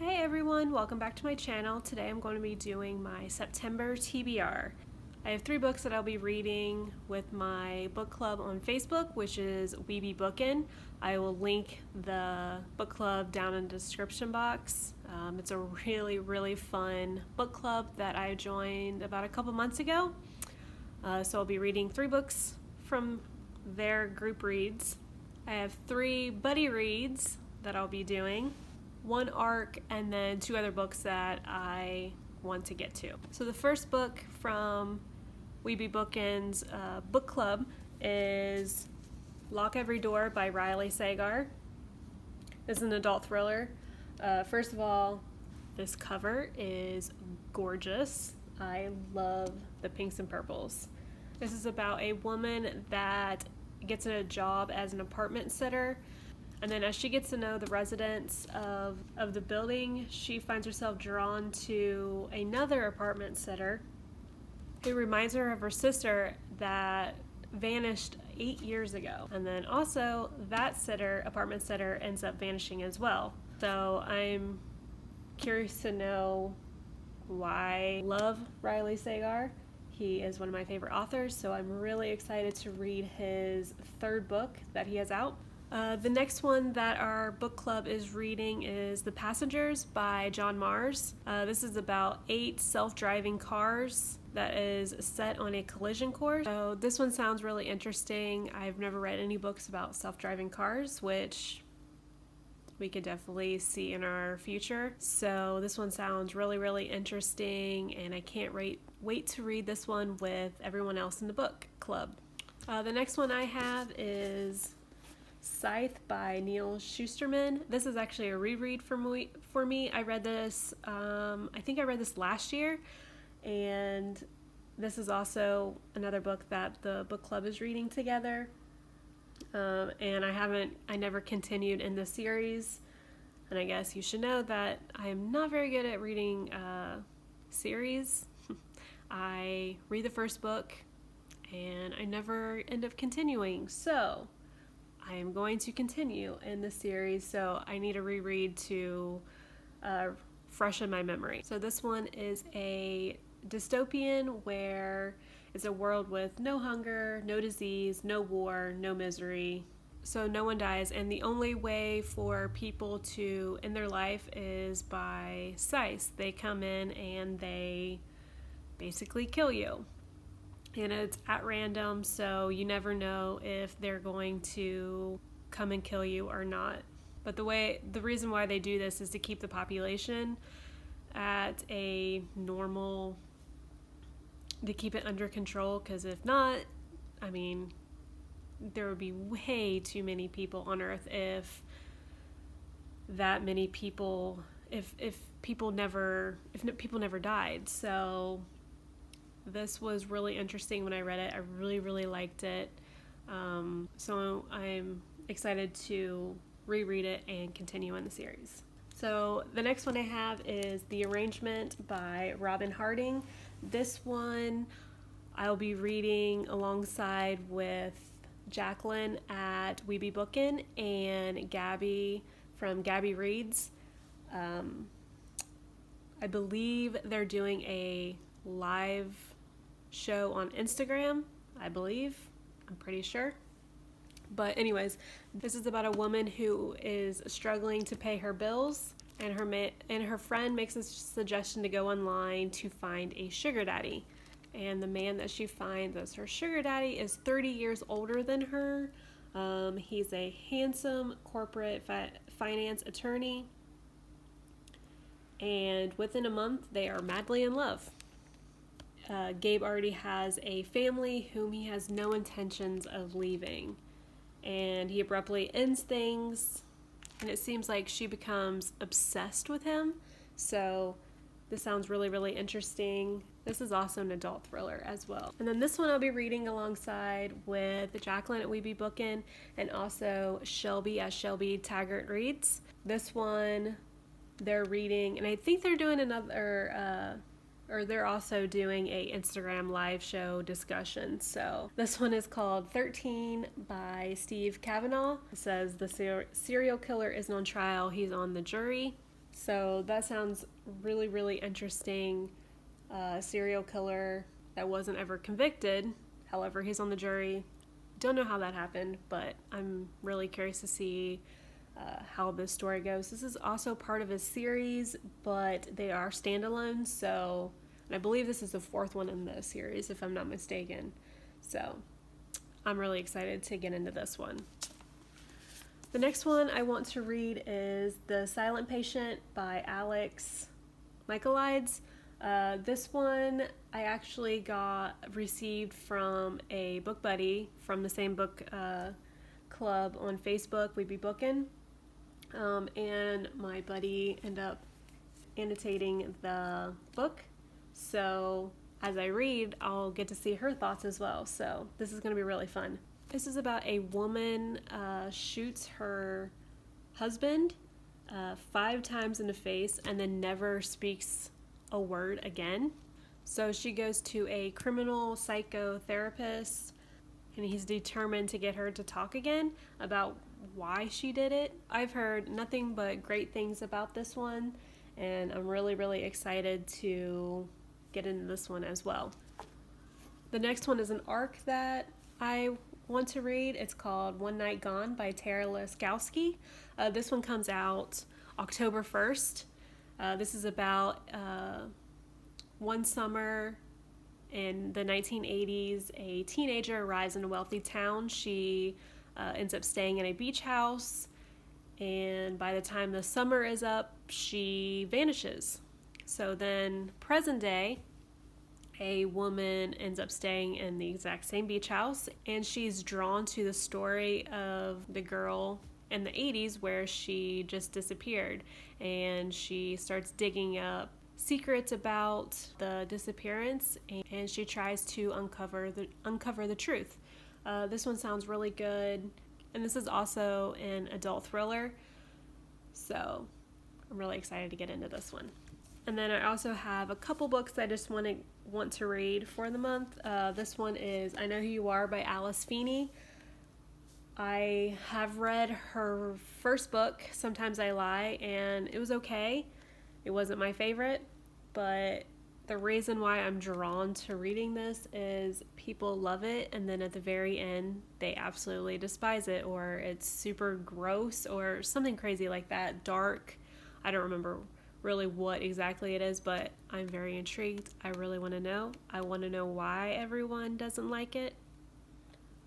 Hey everyone, welcome back to my channel. Today I'm going to be doing my September TBR. I have 3 books that I'll be reading with my book club on Facebook, which is Weeby Bookin'. I will link the book club down in the description box. It's a really fun book club that I joined about a couple months ago. So I'll be reading 3 books from their group reads. I have 3 buddy reads that I'll be doing. 1 arc, and then 2 other books that I want to get to. So the first book from Weeby Bookin's book club is Lock Every Door by Riley Sagar. This is an adult thriller. First of all, this cover is gorgeous. I love the pinks and purples. This is about a woman that gets a job as an apartment sitter. And then as she gets to know the residents of the building, she finds herself drawn to another apartment sitter who reminds her of her sister that vanished 8 years ago. And then also that apartment sitter ends up vanishing as well. So I'm curious to know why I love Riley Sagar. He is one of my favorite authors, so I'm really excited to read his 3rd book that he has out. The next one that our book club is reading is The Passengers by John Mars. This is about 8 self-driving cars that is set on a collision course. So this one sounds really interesting. I've never read any books about self-driving cars, which we could definitely see in our future. So this one sounds really interesting, and I can't wait to read this one with everyone else in the book club. The next one I have is Scythe by Neil Shusterman. This is actually a reread for me. I read this, I think I read this last year, and this is also another book that the book club is reading together. And I never continued in the series, and I guess you should know that I am not very good at reading series. I read the first book, and I never end up continuing, so I am going to continue in the series, so I need a reread to freshen my memory. So this one is a dystopian where it's a world with no hunger, no disease, no war, no misery. So no one dies, and the only way for people to end their life is by Scythe. They come in and they basically kill you. And it's at random, so you never know if they're going to come and kill you or not. But the reason why they do this is to keep the population at a normal, to keep it under control, because if not, I mean, there would be way too many people on Earth if that many people, if people never died. So this was really interesting when I read it. I really liked it. So I'm excited to reread it and continue in the series. So the next one I have is The Arrangement by Robin Harding. This one I'll be reading alongside with Jacqueline at Weeby Bookin' and Gabby from Gabby Reads. I believe they're doing a live show on Instagram, I'm pretty sure. But anyways, this is about a woman who is struggling to pay her bills, and her friend makes a suggestion to go online to find a sugar daddy. And the man that she finds as her sugar daddy is 30 years older than her. He's a handsome corporate finance attorney, and within a month they are madly in love. Gabe already has a family whom he has no intentions of leaving, and he abruptly ends things, and it seems like she becomes obsessed with him. So this sounds really interesting. This is also an adult thriller as well. And then this one I'll be reading alongside with Jacqueline at Weeby Bookin' and also Shelby as Shelby Taggart Reads. This one they're reading, and I think they're doing another they're also doing a Instagram live show discussion. So this one is called 13 by Steve Kavanaugh. It says the serial killer isn't on trial, he's on the jury. So that sounds really, really interesting. Serial killer that wasn't ever convicted. However, he's on the jury. Don't know how that happened, but I'm really curious to see how this story goes. This is also part of a series, but they are standalone. So, and I believe this is the fourth one in the series, if I'm not mistaken. So, I'm really excited to get into this one. The next one I want to read is The Silent Patient by Alex Michaelides. This one I actually received from a book buddy from the same book club on Facebook, We Be Bookin'. And my buddy ended up annotating the book. So as I read, I'll get to see her thoughts as well. So this is going to be really fun. This is about a woman shoots her husband 5 times in the face and then never speaks a word again. So she goes to a criminal psychotherapist, and he's determined to get her to talk again about why she did it. I've heard nothing but great things about this one, and I'm really, really excited to get into this one as well. The next one is an arc that I want to read. It's called One Night Gone by Tara Laskowski. This one comes out October 1st. This is about one summer in the 1980s. A teenager arrives in a wealthy town. She ends up staying in a beach house, and by the time the summer is up, she vanishes. So then, present day, a woman ends up staying in the exact same beach house, and she's drawn to the story of the girl in the 80s where she just disappeared, and she starts digging up secrets about the disappearance, and she tries to uncover the truth. This one sounds really good, and this is also an adult thriller, so I'm really excited to get into this one. And then I also have a couple books I just want to read for the month. This one is I Know Who You Are by Alice Feeney. I have read her first book, Sometimes I Lie, and it was okay. It wasn't my favorite, but the reason why I'm drawn to reading this is people love it, and then at the very end, they absolutely despise it, or it's super gross, or something crazy like that, dark. I don't remember really what exactly it is, but I'm very intrigued. I really want to know. I want to know why everyone doesn't like it,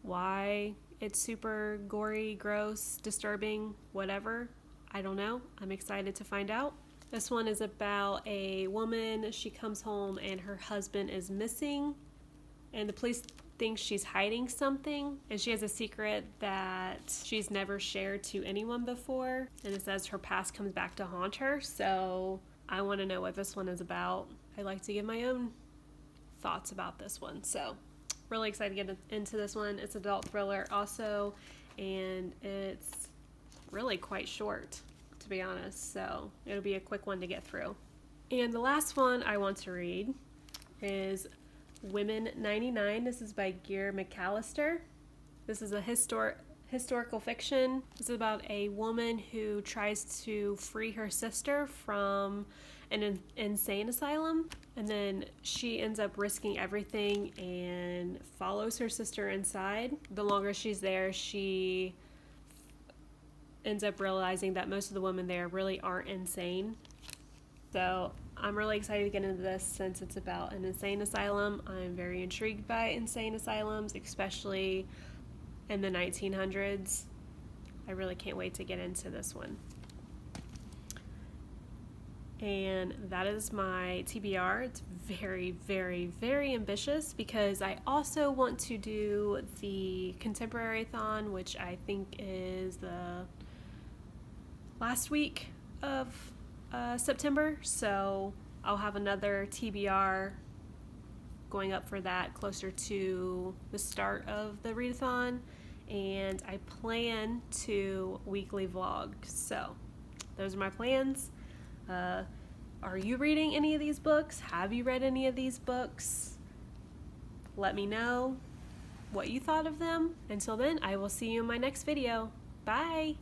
why it's super gory, gross, disturbing, whatever. I don't know. I'm excited to find out. This one is about a woman. She comes home and her husband is missing, and the police think she's hiding something, and she has a secret that she's never shared to anyone before, and it says her past comes back to haunt her. So I want to know what this one is about. I like to give my own thoughts about this one, so really excited to get into this one. It's an adult thriller also, and it's really quite short, to be honest, so it'll be a quick one to get through. And the last one I want to read is Women 99. This is by Gear McAllister. This is a historical fiction. This is about a woman who tries to free her sister from an insane asylum, and then she ends up risking everything and follows her sister inside. The longer she's there, she ends up realizing that most of the women there really aren't insane. So I'm really excited to get into this since it's about an insane asylum. I'm very intrigued by insane asylums, especially in the 1900s. I really can't wait to get into this one. And that is my TBR. It's very, very, very ambitious because I also want to do the Contemporary-thon, which I think is the last week of September, so I'll have another TBR going up for that closer to the start of the readathon, and I plan to weekly vlog. So those are my plans. Are you reading any of these books? Have you read any of these books? Let me know what you thought of them. Until then, I will see you in my next video. Bye!